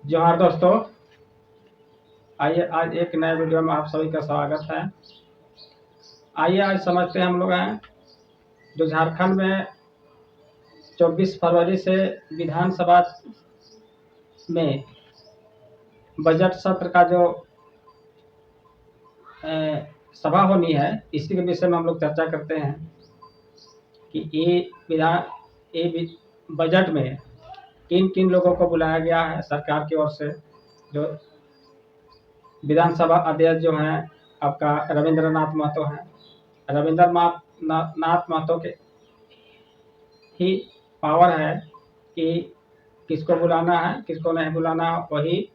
जोहार दोस्तों, आइए आज एक नए वीडियो में आप सभी का स्वागत है। आइए आज समझते हैं हम लोग हैं जो झारखंड में 24 फरवरी से विधानसभा में बजट सत्र का जो सभा होनी है, इसी के विषय में हम लोग चर्चा करते हैं कि ये बजट में किन किन लोगों को बुलाया गया है सरकार की ओर से। जो विधानसभा अध्यक्ष जो हैं आपका रविंद्रनाथ महतो हैं। रविंद्रनाथ महतो के ही पावर है कि किसको बुलाना है किसको नहीं बुलाना है, वही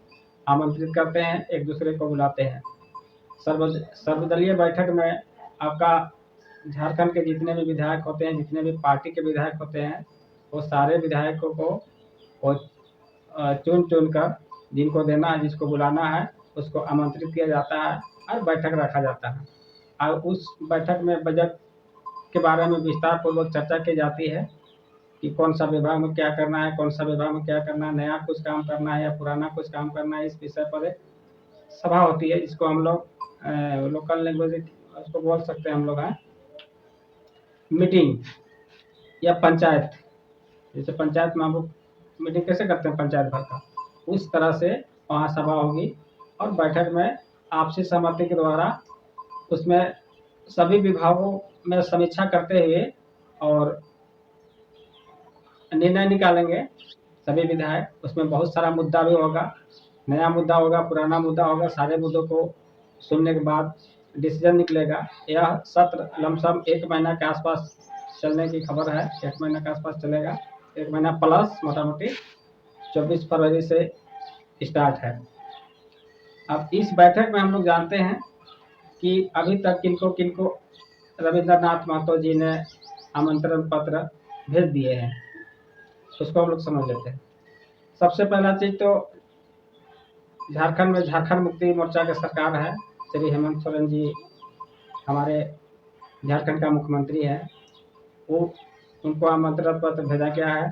आमंत्रित करते हैं, एक दूसरे को बुलाते हैं। सर्वदलीय बैठक में आपका झारखंड के जितने भी विधायक होते हैं, जितने भी पार्टी के विधायक होते हैं, वो सारे विधायकों को चुन चुन कर जिनको देना है, जिसको बुलाना है, उसको आमंत्रित किया जाता है और बैठक रखा जाता है। और उस बैठक में बजट के बारे में विस्तार पूर्वक चर्चा की जाती है कि कौन सा विभाग में क्या करना है, कौन सा विभाग में क्या करना है, नया कुछ काम करना है या पुराना कुछ काम करना है। इस विषय पर एक सभा होती है, जिसको हम लोग लोकल लैंग्वेज उसको बोल सकते हैं हम लोग हैं मीटिंग या पंचायत। जैसे पंचायत में हम लोग मीटिंग कैसे करते हैं पंचायत भर का, उस तरह से वहाँ सभा होगी और बैठक में आपसी सहमति के द्वारा उसमें सभी विभागों में समीक्षा करते हुए और निर्णय निकालेंगे सभी विधायक। उसमें बहुत सारा मुद्दा भी होगा, नया मुद्दा होगा, पुराना मुद्दा होगा। सारे मुद्दों को सुनने के बाद डिसीजन निकलेगा। यह सत्र लमसम 1 महीना के आसपास चलने की खबर है। 1 महीना के आसपास चलेगा, 1 महीना प्लस मोटा मोटी 24 फरवरी से स्टार्ट है। अब इस बैठक में हम लोग जानते हैं कि अभी तक किनको किनको रविंद्रनाथ महतो जी ने आमंत्रण पत्र भेज दिए हैं, उसको हम लोग समझ लेते हैं। सबसे पहला चीज तो झारखंड में झारखंड मुक्ति मोर्चा के सरकार है। श्री हेमंत सोरेन जी हमारे झारखंड का मुख्यमंत्री है, वो उनको आमंत्रण पत्र भेजा गया है।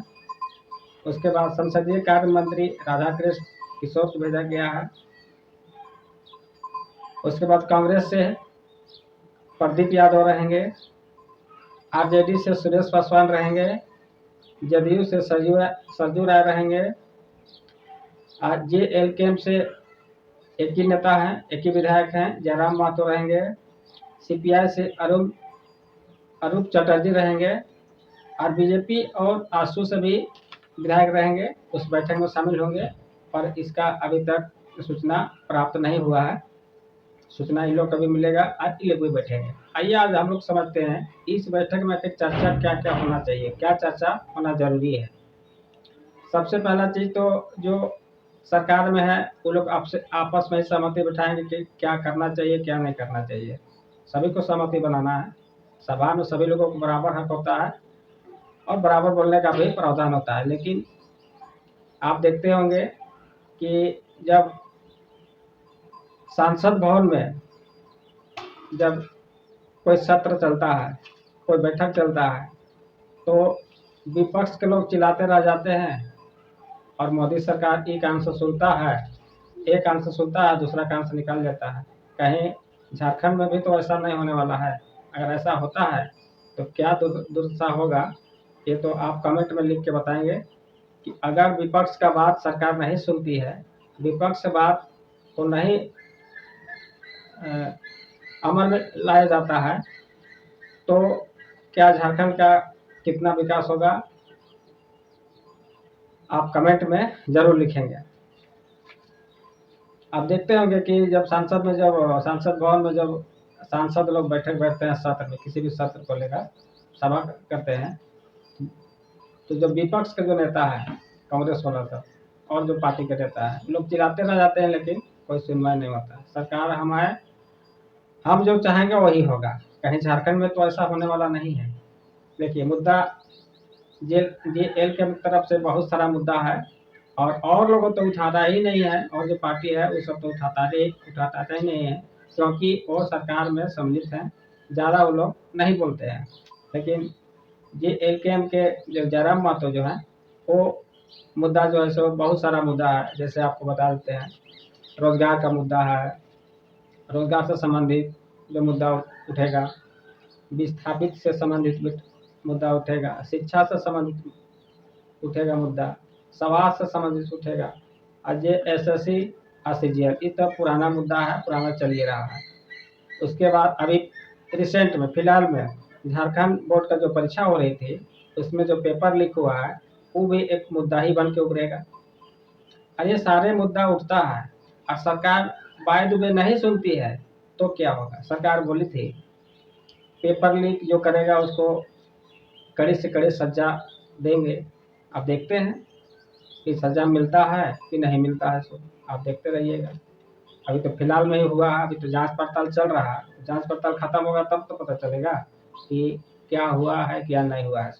उसके बाद संसदीय कार्य मंत्री राधाकृष्ण किशोर को भेजा गया है। उसके बाद कांग्रेस से प्रदीप यादव रहेंगे, आरजेडी से सुरेश पासवान रहेंगे, जदयू से सरजू राय रहेंगे, JLKM से एक ही नेता हैं, एक ही विधायक हैं, जयराम महतो रहेंगे। CPI से अरूप चटर्जी रहेंगे और बीजेपी और आसू से भी विधायक रहेंगे, उस बैठक में शामिल होंगे। पर इसका अभी तक सूचना प्राप्त नहीं हुआ है। सूचना इन लोग कभी मिलेगा, आज ये लोग भी बैठेंगे। आइए आज हम लोग समझते हैं इस बैठक में चर्चा क्या क्या होना चाहिए, क्या चर्चा होना जरूरी है। सबसे पहला चीज तो जो सरकार में है वो लोग आपस में सहमति बिठाएंगे कि क्या करना चाहिए क्या नहीं करना चाहिए। सभी को सहमति बनाना है। सभा में सभी लोगों को बराबर हक होता है और बराबर बोलने का भी प्रावधान होता है। लेकिन आप देखते होंगे कि जब सांसद भवन में जब कोई सत्र चलता है, कोई बैठक चलता है, तो विपक्ष के लोग चिल्लाते रह जाते हैं और मोदी सरकार एक कान से सुनता है, एक कान से सुनता है, दूसरा कान से निकाल देता है। कहीं झारखंड में भी तो ऐसा नहीं होने वाला है। अगर ऐसा होता है तो क्या दुर्दशा होगा, ये तो आप कमेंट में लिख के बताएंगे कि अगर विपक्ष का बात सरकार नहीं सुनती है, विपक्ष बात को नहीं अमल में लाया जाता है, तो क्या झारखंड का कितना विकास होगा, आप कमेंट में जरूर लिखेंगे। आप देखते होंगे कि जब सांसद भवन में जब सांसद लोग बैठते हैं सत्र में, किसी भी सत्र को लेकर सभा करते हैं, तो जो विपक्ष के जो नेता है, कांग्रेस वाला सब और जो पार्टी के नेता है, लोग चिल्लाते रह जाते हैं, लेकिन कोई सुनवाई नहीं होता। सरकार हम जो चाहेंगे वही होगा। कहीं झारखंड में तो ऐसा होने वाला नहीं है। देखिए मुद्दा JL के तरफ से बहुत सारा मुद्दा है और लोगों तो उठाता ही नहीं है, और जो पार्टी है वो सब तो उठाता ही नहीं है, क्योंकि वो सरकार में सम्मिलित हैं, ज़्यादा वो लोग नहीं बोलते हैं। लेकिन JLKM के जो जयराम महतो जो है, वो मुद्दा जो है सो बहुत सारा मुद्दा है, जैसे आपको बता देते हैं। रोजगार का मुद्दा है, रोजगार से संबंधित जो मुद्दा उठेगा, विस्थापित से संबंधित मुद्दा उठेगा, शिक्षा से संबंधित उठेगा मुद्दा, स्वास्थ्य से संबंधित उठेगा, और ये SSC और CGL ये तो पुराना मुद्दा है, पुराना चल ही रहा है। उसके बाद अभी रिसेंट में फिलहाल में झारखंड बोर्ड का जो परीक्षा हो रही थी, उसमें जो पेपर लीक हुआ है वो भी एक मुद्दा ही बन के उभरेगा। और ये सारे मुद्दा उठता है और सरकार बाय द वे नहीं सुनती है तो क्या होगा। सरकार बोली थी पेपर लीक जो करेगा उसको कड़ी से कड़ी सजा देंगे। अब देखते हैं कि सजा मिलता है कि नहीं मिलता है, सो आप देखते रहिएगा। अभी तो फिलहाल में ही हुआ है, अभी तो जांच पड़ताल चल रहा है। जांच पड़ताल खत्म होगा तब तो पता चलेगा कि क्या हुआ है क्या नहीं हुआ है,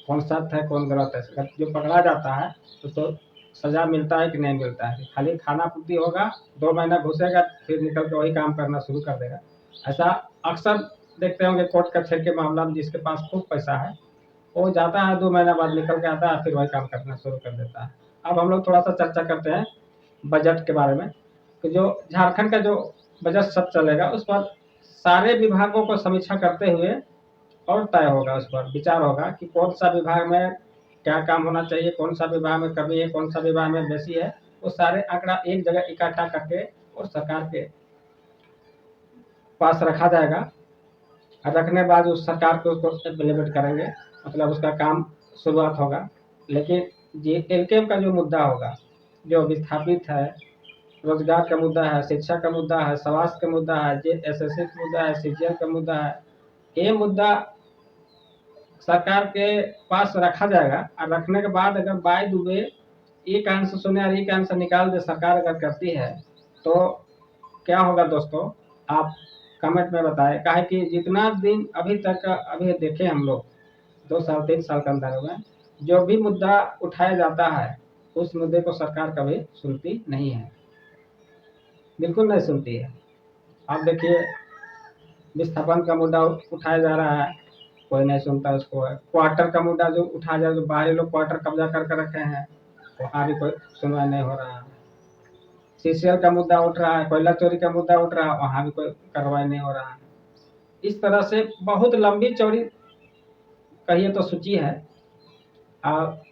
कौन सत्य है कौन गलत है। जो पकड़ा जाता है उसको सजा मिलता है कि नहीं मिलता है। खाली खाना पूर्ति होगा, 2 महीना घुसेगा, फिर निकल के वही काम करना शुरू कर देगा। ऐसा अक्सर देखते होंगे कोर्ट कचहरी के मामला में, जिसके पास खूब पैसा है वो जाता है, 2 महीना बाद निकल के आता है, फिर वही काम करना शुरू कर देता है। अब हम लोग थोड़ा सा चर्चा करते हैं बजट के बारे में। तो जो झारखंड का जो बजट सब चलेगा उस पर सारे विभागों को समीक्षा करते हुए और तय होगा, उस पर विचार होगा कि कौन सा विभाग में क्या काम होना चाहिए, कौन सा विभाग में कमी है, कौन सा विभाग में बेसी है। वो सारे आंकड़ा एक जगह इकट्ठा करके और सरकार के पास रखा जाएगा। और रखने बाद उस सरकार को उसको इम्प्लीमेंट करेंगे, मतलब उसका काम शुरुआत होगा। लेकिन ये एलकेएम का जो मुद्दा होगा, जो विस्थापित है, रोजगार का मुद्दा है, शिक्षा का मुद्दा है, स्वास्थ्य का मुद्दा है, ये SSC का मुद्दा है, CGL का मुद्दा है, ये मुद्दा सरकार के पास रखा जाएगा। और रखने के बाद अगर बाय द वे एक आंसर सुने और एक आंसर निकाल दे सरकार अगर करती है तो क्या होगा दोस्तों, आप कमेंट में बताएं। काहे कि जितना दिन अभी तक अभी देखे हम लोग 2 साल 3 साल के अंदर में जो भी मुद्दा उठाया जाता है उस मुद्दे को सरकार कभी सुनती नहीं है, बिल्कुल नहीं सुनती है। आप देखिए विस्थापन का मुद्दा उठाया जा रहा है, कोई नहीं सुनता उसको। क्वार्टर का मुद्दा जो उठाया जा, जो बाहरी लोग क्वार्टर कब्जा करके रखे हैं, वहाँ भी कोई सुनवाई नहीं हो रहा है। CCL का मुद्दा उठ रहा है, कोयला चोरी का मुद्दा उठ रहा है, वहाँ भी कोई कार्रवाई नहीं हो रहा है। इस तरह से बहुत लंबी चौड़ी कहिए तो सूची है। और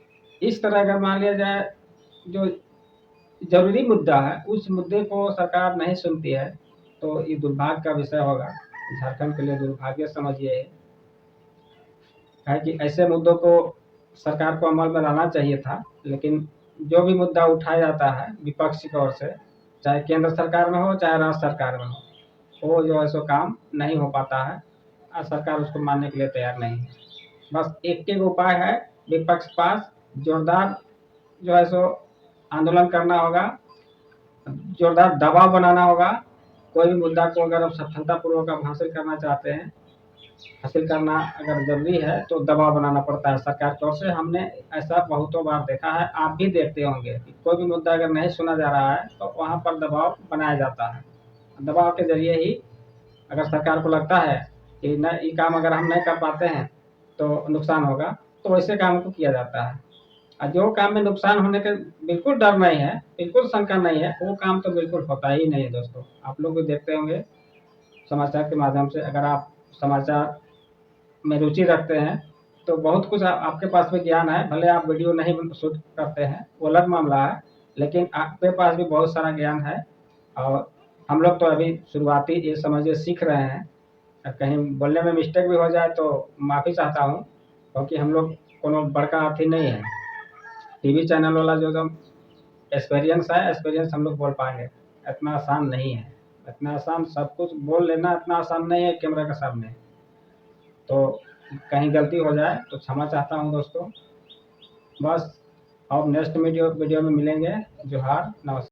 इस तरह अगर मान लिया जाए जो जरूरी मुद्दा है उस मुद्दे को सरकार नहीं सुनती है तो ये दुर्भाग्य का विषय होगा, झारखंड के लिए दुर्भाग्य समझिए। है कि ऐसे मुद्दों को सरकार को अमल में लाना चाहिए था, लेकिन जो भी मुद्दा उठाया जाता है विपक्ष की ओर से, चाहे केंद्र सरकार में हो चाहे राज्य सरकार में हो, वो जो है सो काम नहीं हो पाता है और सरकार उसको मानने के लिए तैयार नहीं है। बस एक उपाय है विपक्ष के पास, जोरदार जो है सो आंदोलन करना होगा, जोरदार दबाव बनाना होगा। कोई भी मुद्दा को अगर आप सफलतापूर्वक आप हासिल करना चाहते हैं, हासिल करना अगर जरूरी है तो दबाव बनाना पड़ता है सरकार की ओर से। हमने ऐसा बहुतों बार देखा है, आप भी देखते होंगे कि कोई भी मुद्दा अगर नहीं सुना जा रहा है तो वहाँ पर दबाव बनाया जाता है। दबाव के जरिए ही अगर सरकार को लगता है कि न ये काम अगर हम नहीं कर पाते हैं तो नुकसान होगा, तो वैसे काम को किया जाता है। और जो काम में नुकसान होने का बिल्कुल डर नहीं है, बिल्कुल शंका नहीं है, वो काम तो बिल्कुल होता ही नहीं है दोस्तों। आप लोग भी देखते होंगे समाचार के माध्यम से, अगर आप समाचार में रुचि रखते हैं तो बहुत कुछ आपके पास भी ज्ञान है। भले आप वीडियो नहीं शूट करते हैं वो अलग मामला है, लेकिन आपके पास भी बहुत सारा ज्ञान है। और हम लोग तो अभी शुरुआती ये समझिए सीख रहे हैं, कहीं बोलने में मिस्टेक भी हो जाए तो माफ़ी चाहता हूँ, क्योंकि हम लोग कोनो बड़का अथी नहीं है। टीवी चैनल वाला जो एकदम एक्सपीरियंस है, एक्सपीरियंस हम लोग बोल पाएंगे, इतना आसान नहीं है। इतना आसान सब कुछ बोल लेना इतना आसान नहीं है कैमरा के सामने। तो कहीं गलती हो जाए तो क्षमा चाहता हूँ दोस्तों। बस अब नेक्स्ट वीडियो में मिलेंगे। जोहार, नमस्कार।